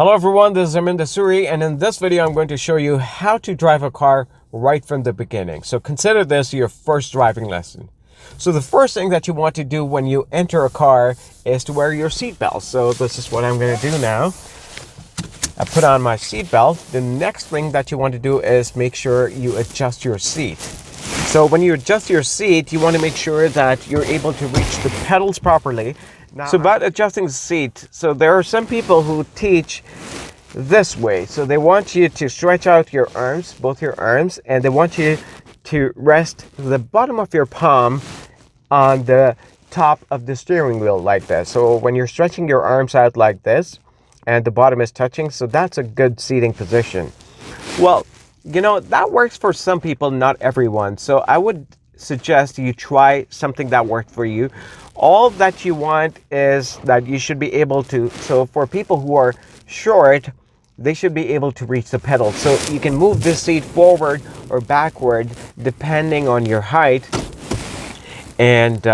Hello everyone, this is Aminda Suri, and in this video I'm going to show you how to drive a car right from the beginning. So consider this your first driving lesson. So the first thing that you want to do when you enter a car is to wear your seatbelt. So this is what I'm going to do now. I put on my seatbelt. The next thing that you want to do is make sure you adjust your seat. So when you adjust your seat, you want to make sure that you're able to reach the pedals properly. So about adjusting the seat, so there are some people who teach this way. So they want you to stretch out your arms, both your arms, and they want you to rest the bottom of your palm on the top of the steering wheel like this. So when you're stretching your arms out like this and the bottom is touching, so that's a good seating position. Well, you know, that works for some people, not everyone. So I would suggest you try something that worked for you. All that you want is that you should be able to, so for people who are short, they should be able to reach the pedals. So you can move this seat forward or backward depending on your height. And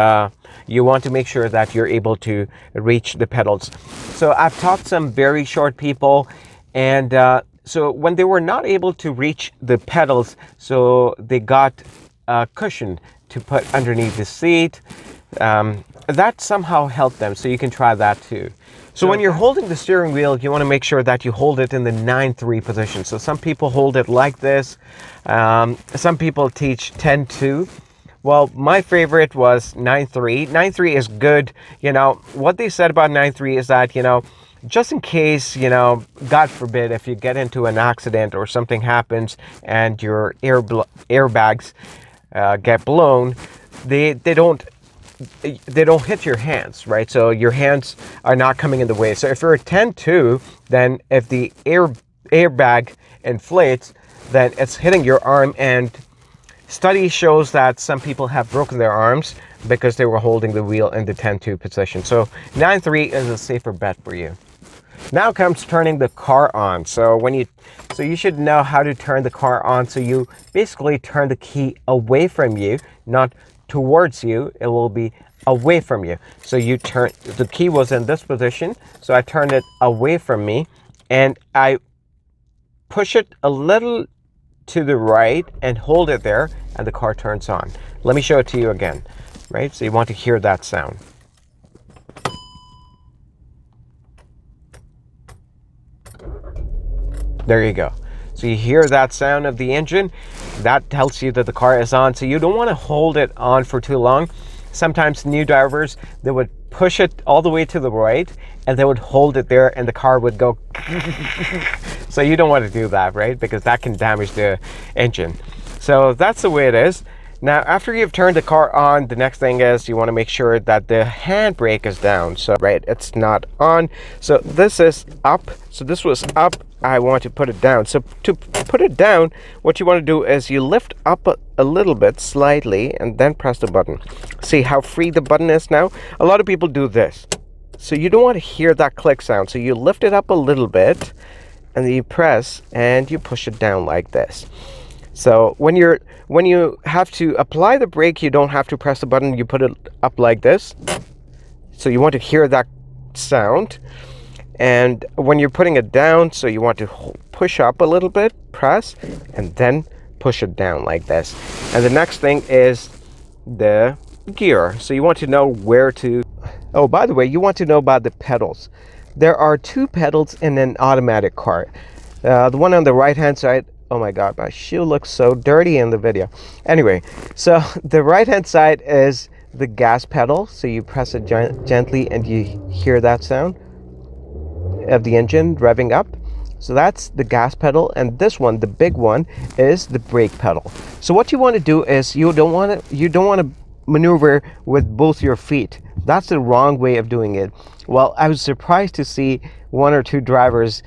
you want to make sure that you're able to reach the pedals. So I've taught some very short people, and so when they were not able to reach the pedals, so they got a cushion to put underneath the seat. That somehow helped them, so you can try that too. So when you're holding the steering wheel, you want to make sure that you hold it in the 9-3 position. So some people hold it like this. Some people teach 10-2. Well, my favorite was 9-3. 9-3 is good. You know, what they said about 9-3 is that, you know, just in case, you know, God forbid, if you get into an accident or something happens and your airbags get blown, they don't hit your hands, right? So your hands are not coming in the way. So if you're a 10-2, then if the airbag inflates, then it's hitting your arm. And study shows that some people have broken their arms because they were holding the wheel in the 10-2 position. So 9-3 is a safer bet for you. Now comes turning the car on. So you should know how to turn the car on. So you basically turn the key away from you, not towards you. It will be away from you. So you turn, the key was in this position, so I turned it away from me and I push it a little to the right and hold it there, and the car turns on. Let me show it to you again, right? So you want to hear that sound. There you go. So you hear that sound of the engine. That tells you that the car is on. So you don't want to hold it on for too long. Sometimes new drivers, they would push it all the way to the right and they would hold it there and the car would go. So you don't want to do that, right? Because that can damage the engine. So that's the way it is. Now, after you've turned the car on, the next thing is you want to make sure that the handbrake is down. So, right, it's not on. So this is up. So this was up. I want to put it down. So to put it down, what you want to do is you lift up a little bit slightly and then press the button. See how free the button is now? A lot of people do this. So you don't want to hear that click sound. So you lift it up a little bit and then you press and you push it down like this. So when you have to apply the brake, you don't have to press the button. You put it up like this. So you want to hear that sound. And when you're putting it down, so you want to push up a little bit, press, and then push it down like this. And the next thing is the gear. So you want to know where to... Oh, by the way, you want to know about the pedals. There are 2 pedals in an automatic car. The one on the right-hand side... Oh my God, my shoe looks so dirty in the video. Anyway, so the right-hand side is the gas pedal. So you press it gently and you hear that sound of the engine revving up. So that's the gas pedal, and this one, the big one, is the brake pedal. So what you want to do is you don't want to maneuver with both your feet. That's the wrong way of doing it. Well, I was surprised to see 1 or 2 drivers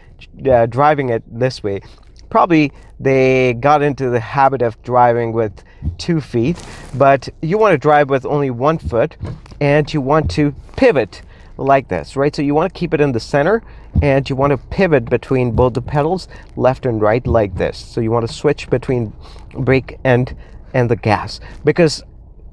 driving it this way. Probably they got into the habit of driving with 2 feet, but you want to drive with only 1 foot, and you want to pivot like this, right? So you want to keep it in the center, and you want to pivot between both the pedals, left and right, like this. So you want to switch between brake and the gas, because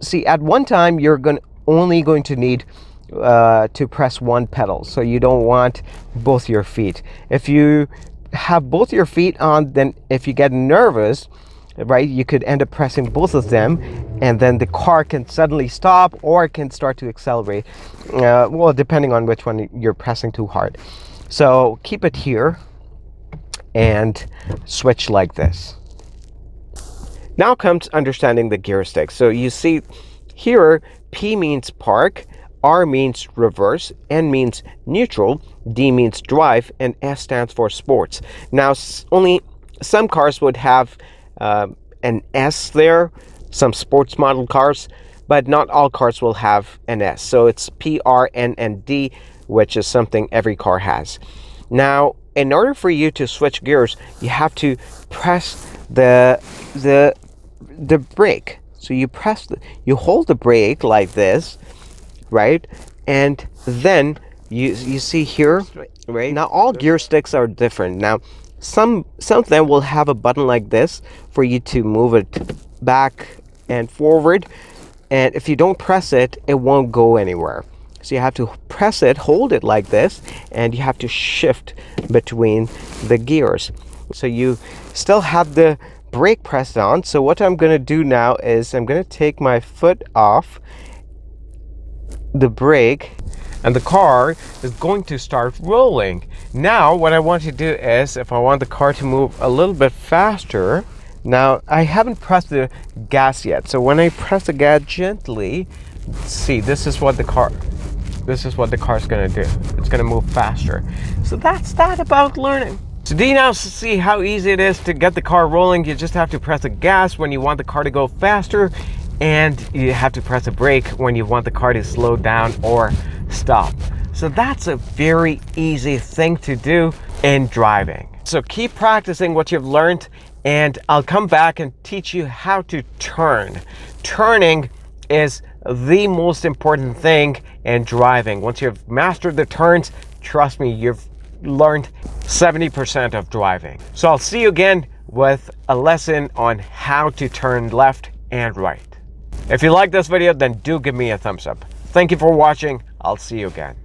see, at one time you're only going to need to press one pedal. So you don't want both your feet. If you have both your feet on, then if you get nervous, right, you could end up pressing both of them, and then the car can suddenly stop or it can start to accelerate. Well, depending on which one you're pressing too hard. So keep it here and switch like this. Now comes understanding the gear stick. So you see here, P means park, R means reverse, N means neutral, D means drive, and S stands for sports. Now, only some cars would have an S there, some sports model cars, but not all cars will have an S. So it's P, R, N, and D, which is something every car has. Now, in order for you to switch gears, you have to press the brake. So you hold the brake like this, right? And then you see here, right? Now all gear sticks are different. Now some of them will have a button like this for you to move it back and forward, and if you don't press it, it won't go anywhere. So you have to press it, hold it like this, and you have to shift between the gears. So you still have the brake pressed on. So what I'm going to do now is I'm going to take my foot off the brake, and the car is going to start rolling. Now what I want to do is, if I want the car to move a little bit faster, now I haven't pressed the gas yet. So when I press the gas gently, see, this is what the car's going to do. It's going to move faster. So that's that about learning. So do you now see how easy it is to get the car rolling? You just have to press the gas when you want the car to go faster, and you have to press the brake when you want the car to slow down or stop. So that's a very easy thing to do in driving. So keep practicing what you've learned, and I'll come back and teach you how to turn. Turning is the most important thing in driving. Once you've mastered the turns, trust me, you've learned 70% of driving. So I'll see you again with a lesson on how to turn left and right. If you like this video, then do give me a thumbs up. Thank you for watching. I'll see you again.